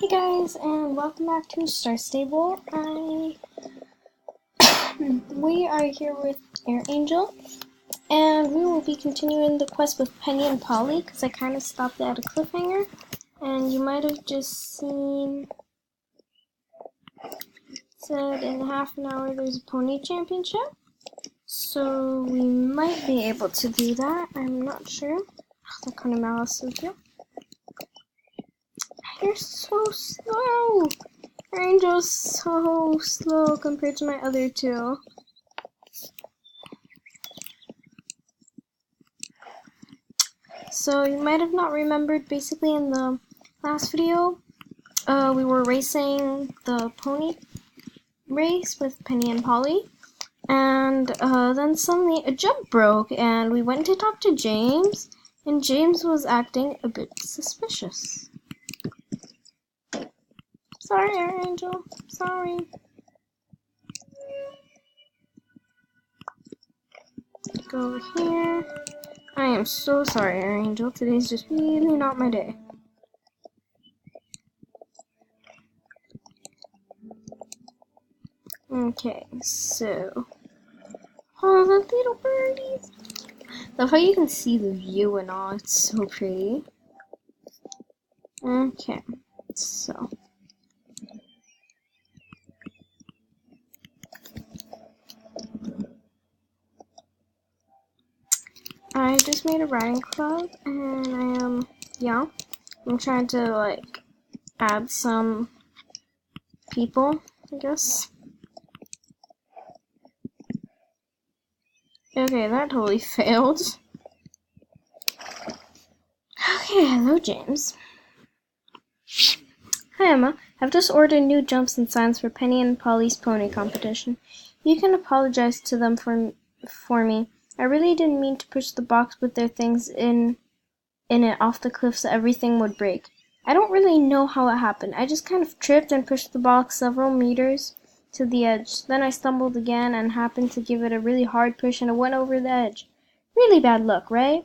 Hey guys, and welcome back to Star Stable. We are here with Air Angel, and we will be continuing the quest with Penny and Polly, because I kind of stopped at a cliffhanger, and you might have just seen, said in half an hour there's a pony championship, so we might be able to do that. I'm not sure. That kind of mouse is here. You're so slow! Angel's so slow compared to my other two. So you might have not remembered, basically in the last video, we were racing the pony race with Penny and Polly. And then suddenly a jump broke and we went to talk to James, and James was acting a bit suspicious. Sorry, Air Angel. Sorry. Go over here. I am so sorry, Air Angel. Today's just really not my day. Okay, so... Oh, the little birdies! Love how you can see the view and all. It's so pretty. Okay, so... I just made a riding club, and I'm trying to, add some people, I guess. Okay, that totally failed. Okay, hello, James. Hi, Emma. I've just ordered new jumps and signs for Penny and Polly's pony competition. You can apologize to them for me. I really didn't mean to push the box with their things in it off the cliff so everything would break. I don't really know how it happened. I just kind of tripped and pushed the box several meters to the edge. Then I stumbled again and happened to give it a really hard push and it went over the edge. Really bad luck, right?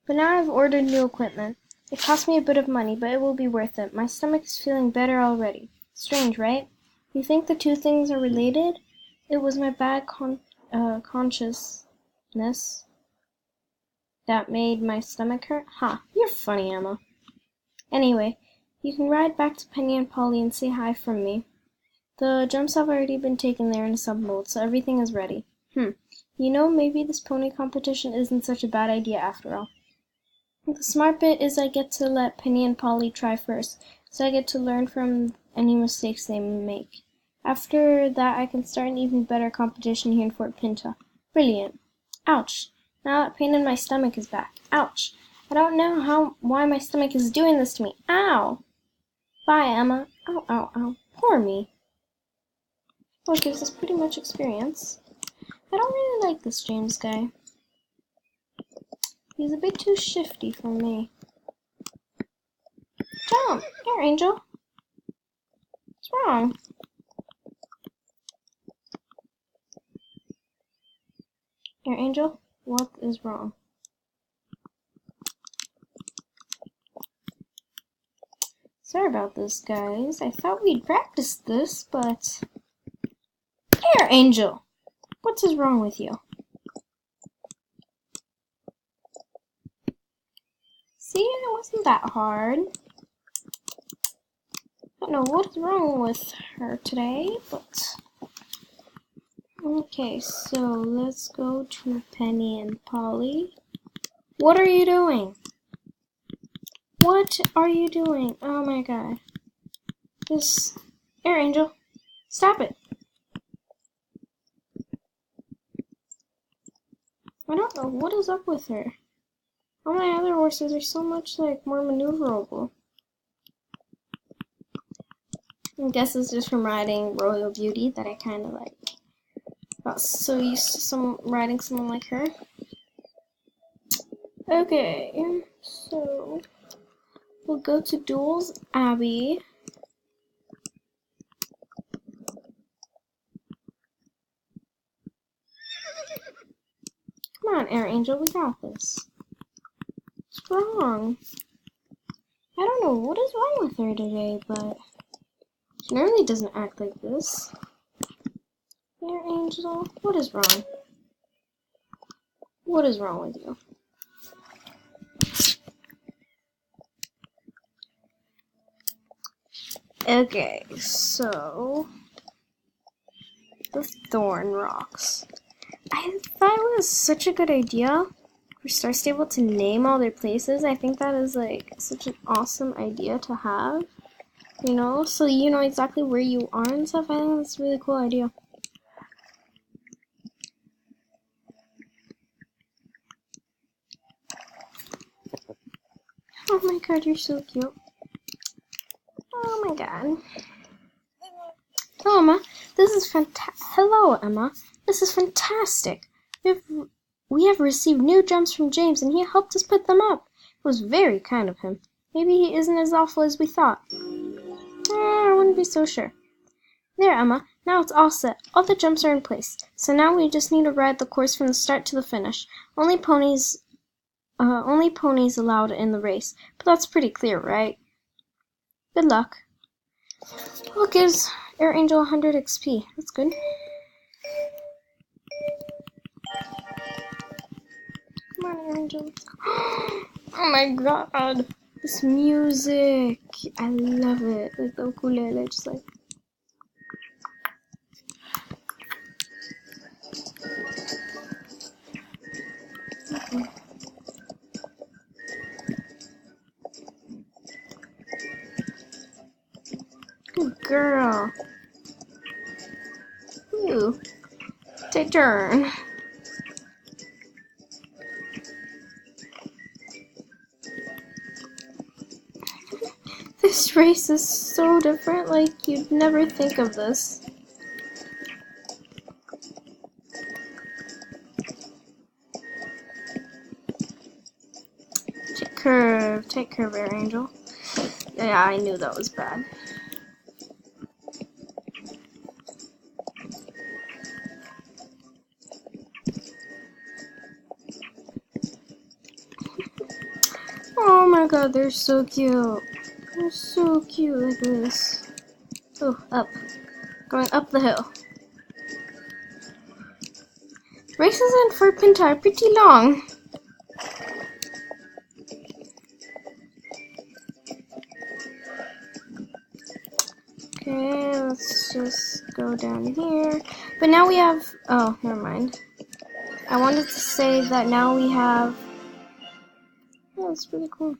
But now I've ordered new equipment. It cost me a bit of money, but it will be worth it. My stomach is feeling better already. Strange, right? You think the two things are related? It was my bad consciousness that made my stomach hurt? Huh, you're funny, Emma. Anyway, you can ride back to Penny and Polly and say hi from me. The jumps have already been taken there and assembled, so everything is ready. You know, maybe this pony competition isn't such a bad idea after all. The smart bit is I get to let Penny and Polly try first, so I get to learn from any mistakes they make. After that, I can start an even better competition here in Fort Pinta. Brilliant. Ouch. Now that pain in my stomach is back. Ouch. I don't know why my stomach is doing this to me. Ow. Bye, Emma. Ow, ow, ow. Poor me. Well, it gives us pretty much experience. I don't really like this James guy. He's a bit too shifty for me. Jump! Here, Angel. What's wrong? Here, Angel. What is wrong? Sorry about this, guys. I thought we'd practiced this, but... Here, Angel! What is wrong with you? See, it wasn't that hard. I don't know what is wrong with her today, but... Okay, so let's go to Penny and Polly. What are you doing? What are you doing? Oh my god. Just... Here, Angel. Stop it. I don't know what is up with her. All my other horses are so much, more maneuverable. I guess it's just from riding Royal Beauty that I kind of got so used to riding someone like her. Okay, so we'll go to Duels Abbey. Come on, Air Angel, we got this. What's wrong? I don't know what is wrong with her today, but Normally doesn't act like this. Air Angel, what is wrong? What is wrong with you? Okay, so the Thorn Rocks. I thought it was such a good idea for Star Stable to name all their places. I think that is like such an awesome idea to have, you know, so you know exactly where you are and stuff. I think that's a really cool idea. Oh my god, you're so cute. Oh my god. Oh, Emma, this is fantastic. Hello, Emma. This is fantastic. We have received new gems from James, and he helped us put them up. It was very kind of him. Maybe he isn't as awful as we thought. I wouldn't be so sure. There, Emma. Now it's all set. All the jumps are in place. So now we just need to ride the course from the start to the finish. Only ponies allowed in the race. But that's pretty clear, right? Good luck. Well, it gives Air Angel 100 XP. That's good. Come on, Air Angel. Oh my god. This music. I love it. Like the ukulele, just like. Good girl. Ooh. Take turn. This race is so different, like you'd never think of this. Take curve, Air Angel. Yeah, I knew that was bad. Oh my god, they're so cute. They're so cute like this. Oh, up. Going up the hill. Races in Fort Pinta are pretty long. Okay, let's just go down here. But now we have... Oh, never mind. I wanted to say that now we have... Oh, that's really cool.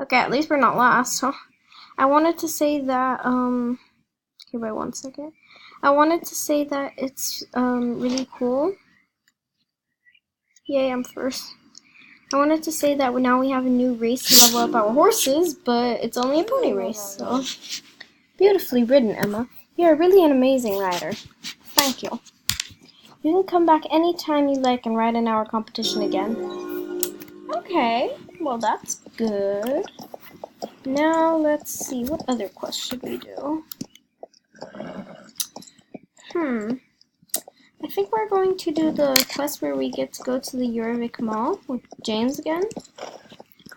Okay, at least we're not last, huh? I wanted to say that, okay, wait 1 second. I wanted to say that it's, really cool. Yay, I'm first. I wanted to say that now we have a new race to level up our horses, but it's only a pony race, so. Beautifully ridden, Emma. You're really an amazing rider. Thank you. You can come back anytime you like and ride in our competition again. Okay, well that's good. Now let's see, what other quest should we do? I think we're going to do the quest where we get to go to the Jorvik Mall with James again.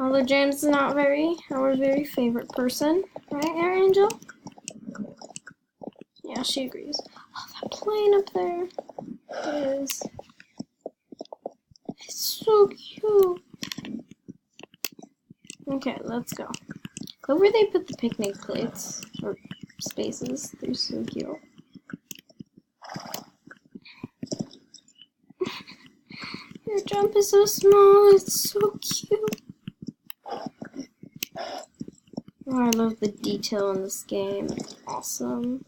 Although James is not our very favorite person. Right, Air Angel? Yeah, she agrees. Oh, that plane up there. It is. It's so cute. Okay, let's go. Look where they put the picnic plates, or spaces. They're so cute. Your jump is so small, it's so cute. Oh, I love the detail in this game. It's awesome.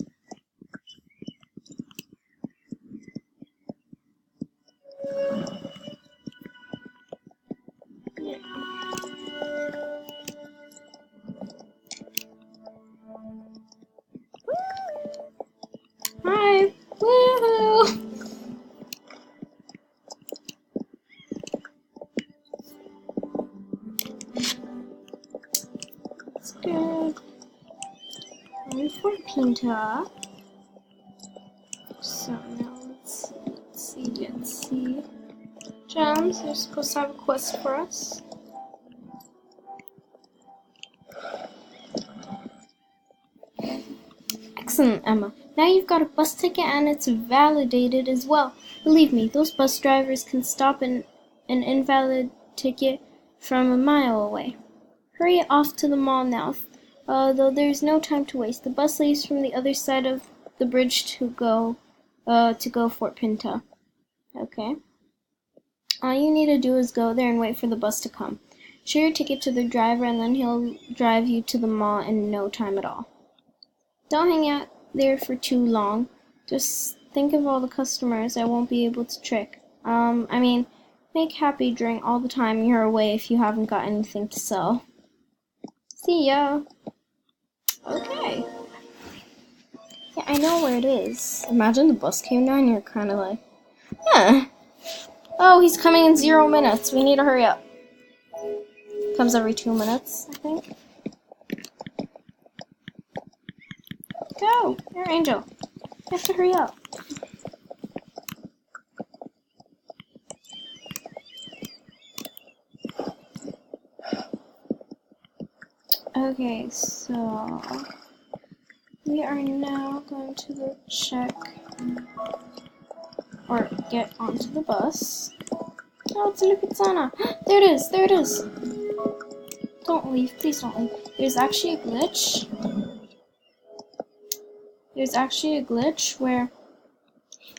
Hi! Woohoo! That's good. And Fort Pinta. So now let's see. Gems, they're supposed to have a quest for us. Excellent, Emma. Now you've got a bus ticket and it's validated as well. Believe me, those bus drivers can stop an invalid ticket from a mile away. Hurry off to the mall now, though there's no time to waste. The bus leaves from the other side of the bridge to go Fort Pinta. Okay. All you need to do is go there and wait for the bus to come. Show your ticket to the driver and then he'll drive you to the mall in no time at all. Don't hang out there for too long. Just think of all the customers I won't be able to trick. Make happy during all the time you're away if you haven't got anything to sell. See ya! Okay. Yeah, I know where it is. Imagine the bus came down and you're kinda like, huh. Oh, he's coming in 0 minutes. We need to hurry up. Comes every 2 minutes, I think. Go! You're Angel. You have to hurry up. Okay, so we are now going to go check or get onto the bus. Oh, it's a new Pizzana. There it is, there it is. Don't leave, please don't leave. There's actually a glitch. There's actually a glitch where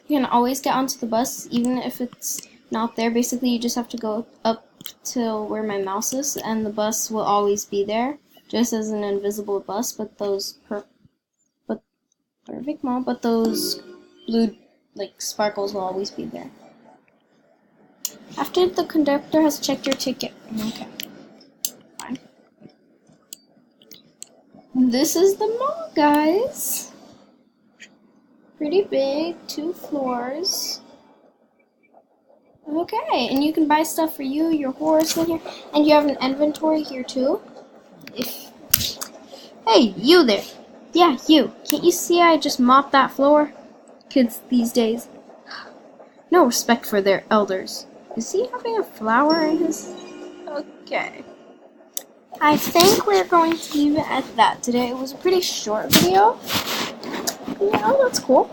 you can always get onto the bus, even if it's not there. Basically, you just have to go up to where my mouse is, and the bus will always be there, just as an invisible bus. But those perfect mall, but those blue sparkles will always be there. After the conductor has checked your ticket. Okay. Fine. This is the mall, guys. Pretty big, 2 floors. Okay, and you can buy stuff for you, your horse in here, and you have an inventory here too. Hey, you there. Yeah, you. Can't you see I just mopped that floor? Kids these days. No respect for their elders. Is he having a flower in his... Okay. I think we're going to leave it at that today. It was a pretty short video. Yeah, that's cool.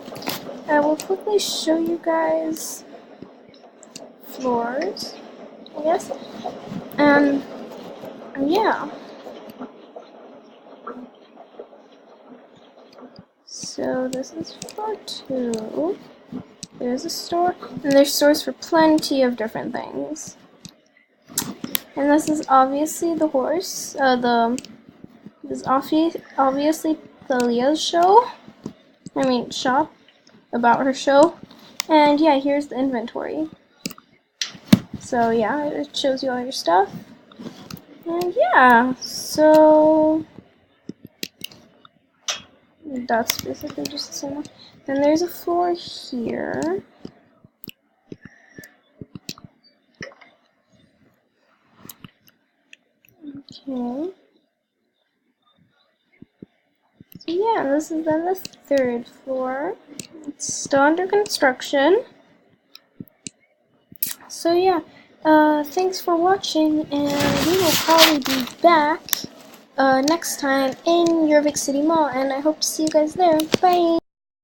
I will quickly show you guys floors, I guess. Yeah. So this is floor 2. There's a store, and there's stores for plenty of different things. And this is obviously the horse. This is obviously Thalia's show. Shop about her show. And yeah, here's the inventory. So yeah, it shows you all your stuff. And yeah, so that's basically just the same one. Then there's a floor here. Okay. So yeah, this is then the 3rd floor. It's still under construction. So yeah, thanks for watching, and we will probably be back next time in Jorvik City Mall, and I hope to see you guys there. Bye!